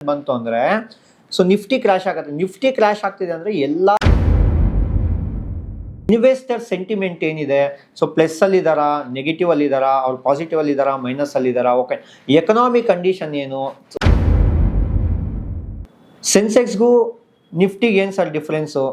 ಬಂತು ಅಂದ್ರೆ so Nifty crash ಆಗುತ್ತೆ. ನಿಫ್ಟಿ ಕ್ರಾಶ್ ಆಗ್ತಿದೆ ಅಂದ್ರೆ ಎಲ್ಲ ಇನ್ವೆಸ್ಟರ್ ಸೆಂಟಿಮೆಂಟ್ ಏನಿದೆ, ಸೊ ಪ್ಲಸ್ ಅಲ್ಲಿ ಇದಾರಾ, ನೆಗೆಟಿವ್ ಅಲ್ಲಿ ಇದಾರಾ, ಅವ್ರು ಪಾಸಿಟಿವ್ ಅಲ್ಲಿ ಇದಾರಾ, ಮೈನಸ್ ಅಲ್ಲಿ ಇದಾರಾ, ಓಕೆ ಎಕನಾಮಿಕ್ ಕಂಡೀಷನ್ ಏನು, ಸೆನ್ಸೆಕ್ಸ್ಗೂ ನಿಫ್ಟಿಗೆ ಏನು ಸರ್ ಡಿಫ್ರೆನ್ಸು?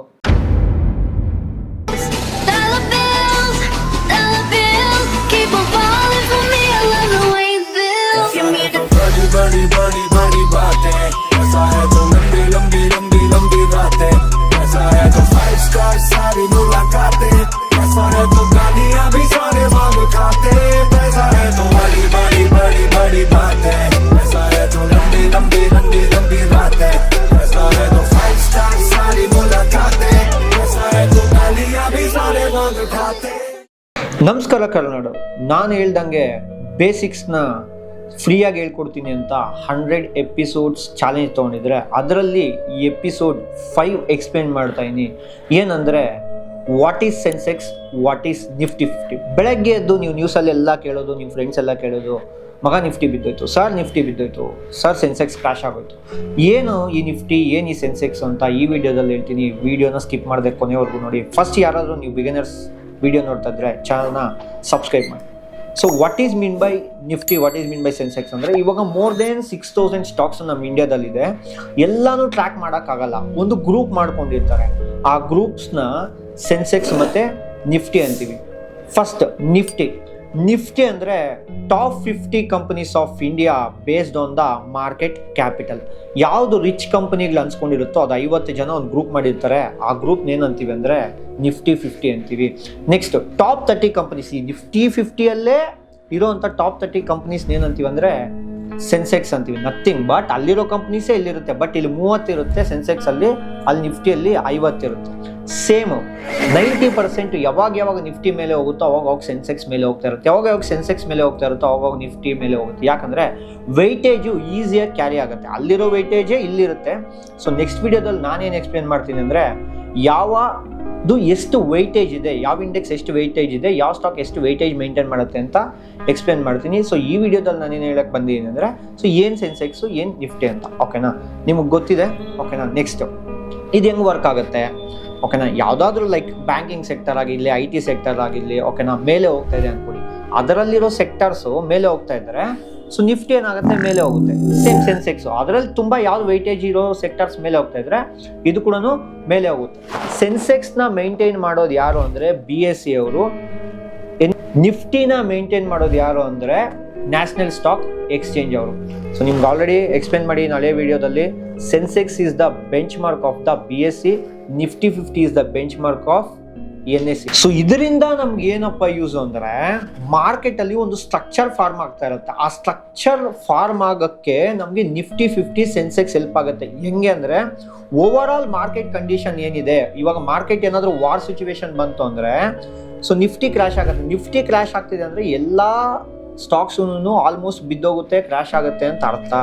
बड़ी बड़ी बड़ी बातें, ऐसा है तो लंबी लंबी लंबी लंबी रातें, ऐसा है तो 5 स्टार सारी मुलाकातें, ऐसा है तो गालियां भी सारे मांग खाते, ऐसा है तो बड़ी बड़ी बड़ी बड़ी बातें, ऐसा है तो लंबी लंबी लंबी लंबी रातें, ऐसा है तो 5 स्टार सारी मुलाकातें, ऐसा है तो गालियां भी सारे मांग खाते. ನಮಸ್ಕಾರ ಕರ್ನಾಡು, ನಾನು ಹೇಳ್ದಂಗೆ ಬೇಸಿಕ್ಸ್ನ ಫ್ರೀಯಾಗಿ ಹೇಳ್ಕೊಡ್ತೀನಿ ಅಂತ 100 ಎಪಿಸೋಡ್ಸ್ ಚಾಲೆಂಜ್ ತೊಗೊಂಡಿದ್ರೆ ಅದರಲ್ಲಿ ಈ ಎಪಿಸೋಡ್ 5 ಎಕ್ಸ್ಪ್ಲೇನ್ ಮಾಡ್ತಾ ಇದ್ದೀನಿ. ಏನಂದರೆ what is Sensex, what is Nifty 50. ಬೆಳಗ್ಗೆ ಎದ್ದು ನೀವು ನ್ಯೂಸಲ್ಲಿ ಎಲ್ಲ ಕೇಳೋದು, ನಿಮ್ಮ ಫ್ರೆಂಡ್ಸ್ ಎಲ್ಲ ಕೇಳೋದು, ಮಗ ನಿಫ್ಟಿ ಬಿದ್ದೋಯ್ತು ಸರ್, ನಿಫ್ಟಿ ಬಿದ್ದೋಯ್ತು ಸರ್, ಸೆನ್ಸೆಕ್ಸ್ ಕ್ರಾಶ್ ಆಗೋಯ್ತು. ಏನು ಈ ನಿಫ್ಟಿ, ಏನು ಈ ಸೆನ್ಸೆಕ್ಸ್ ಅಂತ ಈ ವಿಡಿಯೋದಲ್ಲಿ ಹೇಳ್ತೀನಿ. ವಿಡಿಯೋನ ಸ್ಕಿಪ್ ಮಾಡದೆ ಕೊನೆವರೆಗೂ ನೋಡಿ. ಫಸ್ಟ್ ಯಾರಾದರೂ ನೀವು ಬಿಗಿನರ್ಸ್ ವಿಡಿಯೋ ನೋಡ್ತಾ ಇದ್ರೆ ಚಾನಲ್ನ ಸಬ್ಸ್ಕ್ರೈಬ್ ಮಾಡಿ. So what is mean by Nifty, what is mean by Sensex ಅಂದರೆ ಇವಾಗ ಮೋರ್ ದೆನ್ 6000 ಸ್ಟಾಕ್ಸ್ ನಮ್ಮ ಇಂಡಿಯಾದಲ್ಲಿದೆ. ಎಲ್ಲಾನು ಟ್ರ್ಯಾಕ್ ಮಾಡೋಕ್ಕಾಗಲ್ಲ, ಒಂದು ಗ್ರೂಪ್ ಮಾಡ್ಕೊಂಡಿರ್ತಾರೆ. ಆ ಗ್ರೂಪ್ಸ್ನ ಸೆನ್ಸೆಕ್ಸ್ ಮತ್ತು ನಿಫ್ಟಿ ಅಂತೀವಿ. ಫಸ್ಟ್ ನಿಫ್ಟಿ ಅಂದರೆ top 50 companies of India based on the market capital. ಯಾವುದು ರಿಚ್ ಕಂಪನಿಗಳು ಅನ್ಸ್ಕೊಂಡಿರುತ್ತೋ ಅದು 50 ಜನ ಒಂದು ಗ್ರೂಪ್ ಮಾಡಿರ್ತಾರೆ. ಆ ಗ್ರೂಪ್ನ ಏನಂತೀವಿ ಅಂದರೆ ನಿಫ್ಟಿ 50 ಅಂತೀವಿ. Next top 30 companies. ಈ ನಿಫ್ಟಿ 50ಯಲ್ಲೇ ಇರೋವಂಥ ಟಾಪ್ 30 ಕಂಪನೀಸ್ನ ಏನಂತೀವಿ ಅಂದರೆ ಸೆನ್ಸೆಕ್ಸ್ ಅಂತೀವಿ. ನಥಿಂಗ್ ಬಟ್ ಅಲ್ಲಿರೋ ಕಂಪ್ನೀಸೇ ಇಲ್ಲಿರುತ್ತೆ, ಬಟ್ ಇಲ್ಲಿ 30 ಇರುತ್ತೆ ಸೆನ್ಸೆಕ್ಸ್ ಅಲ್ಲಿ ನಿಫ್ಟಿಯಲ್ಲಿ 50 ಇರುತ್ತೆ. ಸೇಮ್ 90% ಯಾವಾಗ ನಿಫ್ಟಿ ಮೇಲೆ ಹೋಗುತ್ತೋ ಅವಾಗ ಸೆನ್ಸೆಕ್ಸ್ ಮೇಲೆ ಹೋಗ್ತಾ ಇರುತ್ತೆ, ಯಾವಾಗ ಸೆನ್ಸೆಕ್ಸ್ ಮೇಲೆ ಹೋಗ್ತಾ ಇರುತ್ತೋ ಅವಾಗ ನಿಫ್ಟಿ ಮೇಲೆ ಹೋಗುತ್ತೆ. ಯಾಕಂದ್ರೆ ವೆಯ್ಟೇಜು ಈಸಿಯಾಗಿ ಕ್ಯಾರಿ ಆಗುತ್ತೆ, ಅಲ್ಲಿರೋ ವೆಯ್ಟೇಜೇ ಇಲ್ಲಿರುತ್ತೆ. ಸೊ ನೆಕ್ಸ್ಟ್ ವಿಡಿಯೋದಲ್ಲಿ ನಾನೇನು ಎಕ್ಸ್ಪ್ಲೇನ್ ಮಾಡ್ತೀನಿ ಅಂದರೆ ಯಾವುದು ಎಷ್ಟು ವೆಯ್ಟೇಜ್ ಇದೆ, ಯಾವ ಇಂಡೆಕ್ಸ್ ಎಷ್ಟು ವೆಯ್ಟೇಜ್ ಇದೆ, ಯಾವ ಸ್ಟಾಕ್ ಎಷ್ಟು ವೆಯ್ಟೇಜ್ ಮೇಂಟೈನ್ ಮಾಡುತ್ತೆ ಅಂತ ಎಕ್ಸ್ಪ್ಲೇನ್ ಮಾಡ್ತೀನಿ. ಸೊ ಈ ವಿಡಿಯೋದಲ್ಲಿ ನಾನೇನು ಹೇಳಕ್ಕೆ ಬಂದಿದ್ದೀನಿ ಅಂದರೆ ಸೊ ಏನು ಸೆನ್ಸೆಕ್ಸು, ಏನು ನಿಫ್ಟಿ ಅಂತ. ಓಕೆನಾ, ನಿಮಗೆ ಗೊತ್ತಿದೆ. ಓಕೆನಾ, ನೆಕ್ಸ್ಟ್ ಇದು ಹೆಂಗೆ ವರ್ಕ್ ಆಗುತ್ತೆ. ಓಕೆನಾ, ಯಾವುದಾದ್ರೂ ಲೈಕ್ ಬ್ಯಾಂಕಿಂಗ್ ಸೆಕ್ಟರ್ ಆಗಿರಲಿ, IT ಸೆಕ್ಟರ್ ಆಗಿರಲಿ, ಓಕೆನಾ, ಮೇಲೆ ಹೋಗ್ತಾ ಇದೆ ಅಂದ್ಕೊಡಿ. ಅದರಲ್ಲಿರೋ ಸೆಕ್ಟರ್ಸು ಮೇಲೆ ಹೋಗ್ತಾ ಇದ್ದಾರೆ, ಸೊ ನಿಫ್ಟಿ ಏನಾಗುತ್ತೆ, ಮೇಲೆ ಹೋಗುತ್ತೆ. ಸೇಮ್ ಸೆನ್ಸೆಕ್ಸು ಅದರಲ್ಲಿ ತುಂಬ ಯಾವ್ದು ವೆಯ್ಟೇಜ್ ಇರೋ ಸೆಕ್ಟರ್ಸ್ ಮೇಲೆ ಹೋಗ್ತಾ ಇದ್ರೆ ಇದು ಕೂಡ ಮೇಲೆ ಹೋಗುತ್ತೆ. ಸೆನ್ಸೆಕ್ಸ್ನ ಮೇಂಟೈನ್ ಮಾಡೋದು ಯಾರು ಅಂದರೆ BSE ಅವರು. ನಿಫ್ಟಿನ ಮೇಂಟೈನ್ ಮಾಡೋದು ಯಾರು ಅಂದರೆ ನ್ಯಾಷನಲ್ ಸ್ಟಾಕ್ ಎಕ್ಸ್ಚೇಂಜ್ ಅವರು. ಸೊ ನಿಮ್ಗೆ ಆಲ್ರೆಡಿ ಎಕ್ಸ್ಪ್ಲೇನ್ ಮಾಡಿ ಹಳೆ ವಿಡಿಯೋದಲ್ಲಿ. Sensex is the bench mark of the BSE, Nifty 50 is the bench mark of NSE. So ಇದರಿಂದ ನಮ್ಗೆ ಏನಪ್ಪ ಯೂಸ್ ಅಂದರೆ ಮಾರ್ಕೆಟ್ ಅಲ್ಲಿ ಒಂದು ಸ್ಟ್ರಕ್ಚರ್ ಫಾರ್ಮ್ ಆಗ್ತಾ ಇರುತ್ತೆ. ಆ ಸ್ಟ್ರಕ್ಚರ್ ಫಾರ್ಮ್ ಆಗೋಕ್ಕೆ ನಮಗೆ ನಿಫ್ಟಿ 50 ಸೆನ್ಸೆಕ್ಸ್ ಹೆಲ್ಪ್ ಆಗುತ್ತೆ. ಹೆಂಗೆ ಅಂದರೆ ಓವರ್ ಆಲ್ ಮಾರ್ಕೆಟ್ ಕಂಡೀಷನ್ ಏನಿದೆ, ಇವಾಗ ಮಾರ್ಕೆಟ್ ಏನಾದರೂ ವಾರ್ ಸಿಚುವೇಶನ್ ಬಂತು ಅಂದರೆ ಸೊ ನಿಫ್ಟಿ ಕ್ರಾಶ್ ಆಗುತ್ತೆ. ನಿಫ್ಟಿ ಕ್ರಾಶ್ ಆಗ್ತಿದೆ ಅಂದರೆ ಎಲ್ಲ ಸ್ಟಾಕ್ಸೂ ಆಲ್ಮೋಸ್ಟ್ ಬಿದ್ದೋಗುತ್ತೆ, ಕ್ರ್ಯಾಶ್ ಆಗುತ್ತೆ ಅಂತ ಅರ್ಥ.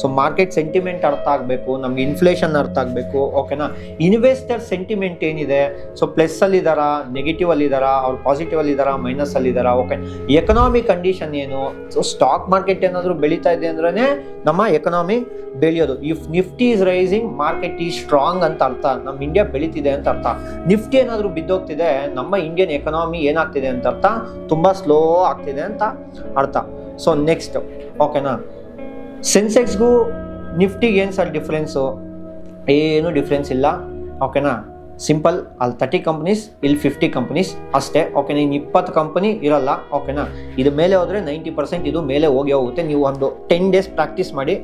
ಸೊ ಮಾರ್ಕೆಟ್ ಸೆಂಟಿಮೆಂಟ್ ಅರ್ಥ ಆಗಬೇಕು, ನಮ್ಗೆ ಇನ್ಫ್ಲೇಷನ್ ಅರ್ಥ ಆಗಬೇಕು. ಓಕೆನಾ, ಇನ್ವೆಸ್ಟರ್ ಸೆಂಟಿಮೆಂಟ್ ಏನಿದೆ, ಸೊ ಪ್ಲಸ್ ಅಲ್ಲಿ ಇದಾರಾ, ನೆಗೆಟಿವ್ ಅಲ್ಲಿ ಇದಾರಾ, ಅವ್ರು ಪಾಸಿಟಿವ್ ಅಲ್ಲಿ ಇದಾರಾ, ಮೈನಸ್ ಅಲ್ಲಿ ಇದಾರಾ, ಓಕೆ ಎಕನಾಮಿಕ್ ಕಂಡೀಷನ್ ಏನು. ಸೊ ಸ್ಟಾಕ್ ಮಾರ್ಕೆಟ್ ಏನಾದರೂ ಬೆಳೀತಾ ಇದೆ ಅಂದ್ರೆ ನಮ್ಮ ಎಕನಾಮಿ ಬೆಳೆಯೋದು. If Nifty is rising, market is strong ಅಂತ ಅರ್ಥ, ನಮ್ಮ ಇಂಡಿಯಾ ಬೆಳೀತಿದೆ ಅಂತ ಅರ್ಥ. ನಿಫ್ಟಿ ಏನಾದರೂ ಬಿದ್ದೋಗ್ತಿದೆ, ನಮ್ಮ ಇಂಡಿಯನ್ ಎಕನಾಮಿ ಏನಾಗ್ತಿದೆ ಅಂತ ಅರ್ಥ, ತುಂಬ ಸ್ಲೋ ಆಗ್ತಿದೆ ಅಂತ ಅರ್ಥ. ಸೊ ನೆಕ್ಸ್ಟ್ ಓಕೆನಾ, ಸೆನ್ಸೆಕ್ಸ್ಗೂ ನಿಫ್ಟಿಗೆ ಏನು ಸರ್ ಡಿಫ್ರೆನ್ಸು? ಏನು ಡಿಫ್ರೆನ್ಸ್ ಇಲ್ಲ. ಓಕೆನಾ, ಸಿಂಪಲ್. ಅಲ್ಲಿ 30 ಕಂಪ್ನೀಸ್, ಇಲ್ಲಿ 50 ಕಂಪ್ನೀಸ್ ಅಷ್ಟೇ. ಓಕೆನಾ, ಇನ್ನು 20 ಕಂಪನಿ ಇರಲ್ಲ. ಓಕೆನಾ, ಇದು ಮೇಲೆ ಹೋದರೆ 90% ಇದು ಮೇಲೆ ಹೋಗುತ್ತೆ. ನೀವು ಒಂದು 10 ಡೇಸ್ ಪ್ರಾಕ್ಟೀಸ್ ಮಾಡಿ.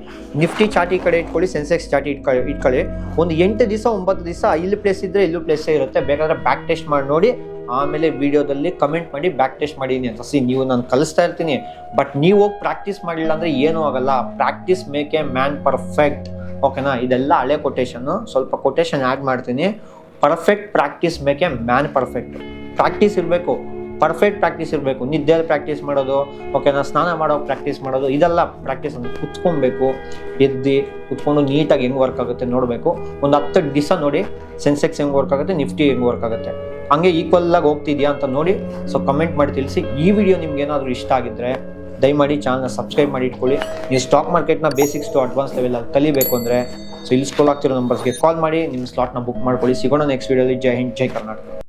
ನಿಫ್ಟಿ ಚಾರ್ಟ್ ಈ ಕಡೆ ಇಟ್ಕೊಳ್ಳಿ, ಸೆನ್ಸೆಕ್ಸ್ ಚಾರ್ಟ್ ಇಟ್ಕೊಳ್ಳಿ. ಒಂದು 8 ದಿವಸ 9 ದಿವಸ ಇಲ್ಲಿ ಪ್ಲೇಸ್ ಇದ್ದರೆ ಇಲ್ಲೂ ಪ್ಲೇಸೇ ಇರುತ್ತೆ. ಬೇಕಾದರೆ ಬ್ಯಾಕ್ ಟೆಸ್ಟ್ ಮಾಡಿ ನೋಡಿ, ಆಮೇಲೆ ವಿಡಿಯೋದಲ್ಲಿ ಕಮೆಂಟ್ ಮಾಡಿ ಬ್ಯಾಕ್ ಟೆಸ್ಟ್ ಮಾಡಿದ್ದೀನಿ ಅಂತ. ನೀವು ನಾನು ಕಲಿಸ್ತಾ ಇರ್ತೀನಿ, ಬಟ್ ನೀವು ಹೋಗಿ ಪ್ರಾಕ್ಟೀಸ್ ಮಾಡಿಲ್ಲ ಅಂದರೆ ಏನೂ ಆಗಲ್ಲ. Practice make A man perfect. ಓಕೆನಾ, ಇದೆಲ್ಲ ಹಳೆ ಕೊಟೇಶನ್ನು, ಸ್ವಲ್ಪ ಕೊಟೇಶನ್ ಆ್ಯಡ್ ಮಾಡ್ತೀನಿ. Perfect practice make A man perfect. Practice ಇರಬೇಕು, ಪರ್ಫೆಕ್ಟ್ ಪ್ರಾಕ್ಟೀಸ್ ಇರಬೇಕು. ನಿದ್ದೆಯಲ್ಲಿ ಪ್ರಾಕ್ಟೀಸ್ ಮಾಡೋದು, ಓಕೆನಾ, ಸ್ನಾನ ಮಾಡೋ ಪ್ರಾಕ್ಟೀಸ್ ಮಾಡೋದು, ಇದೆಲ್ಲ ಪ್ರಾಕ್ಟೀಸ್ ಅಂತ ಕುತ್ಕೊಬೇಕು. ಎದ್ದು ಕುತ್ಕೊಂಡು ನೀಟಾಗಿ ಹೆಂಗೆ ವರ್ಕ್ ಆಗುತ್ತೆ ನೋಡಬೇಕು. ಒಂದು 10 ದಿವಸ ನೋಡಿ ಸೆನ್ಸೆಕ್ಸ್ ಹೆಂಗೆ ವರ್ಕ್ ಆಗುತ್ತೆ, ನಿಫ್ಟಿ ಹೆಂಗೆ ವರ್ಕ್ ಆಗುತ್ತೆ, ಹಂಗೆ ಈಕ್ವಲ್ ಆಗಿ ಹೋಗ್ತಿದ್ಯಾ ಅಂತ ನೋಡಿ. ಸೊ ಕಮೆಂಟ್ ಮಾಡಿ ತಿಳಿಸಿ. ಈ ವಿಡಿಯೋ ನಿಮ್ಗೆ ಏನಾದರೂ ಇಷ್ಟ ಆಗಿದ್ರೆ ದಯಮಾಡಿ ಚಾನಲ್ನ ಸಬ್ಸ್ಕ್ರೈಬ್ ಮಾಡಿ ಇಟ್ಕೊಳ್ಳಿ. ನೀವು ಸ್ಟಾಕ್ ಮಾರ್ಕೆಟ್ನ ಬೇಸಿಕ್ಸ್ ಟು ಅಡ್ವಾನ್ಸ್ ಲೆವೆಲ್ ಅಲ್ಲಿ ಕಲಿಬೇಕು ಅಂದರೆ ಸೊ ಇಲ್ಲಿ ಸ್ಕ್ರೋಲ್ ಆಗ್ತಿರೋ ನಂಬರ್ಸ್ಗೆ ಕಾಲ್ ಮಾಡಿ ನಿಮ್ಮ ಸ್ಲಾಟ್ನ ಬುಕ್ ಮಾಡ್ಕೊಳ್ಳಿ. ಸಿಗೋಣ ನೆಕ್ಸ್ಟ್ ವೀಡಿಯೋಲಿ. ಜೈ ಹಿಂದ್, ಜೈ ಕರ್ನಾಟಕ.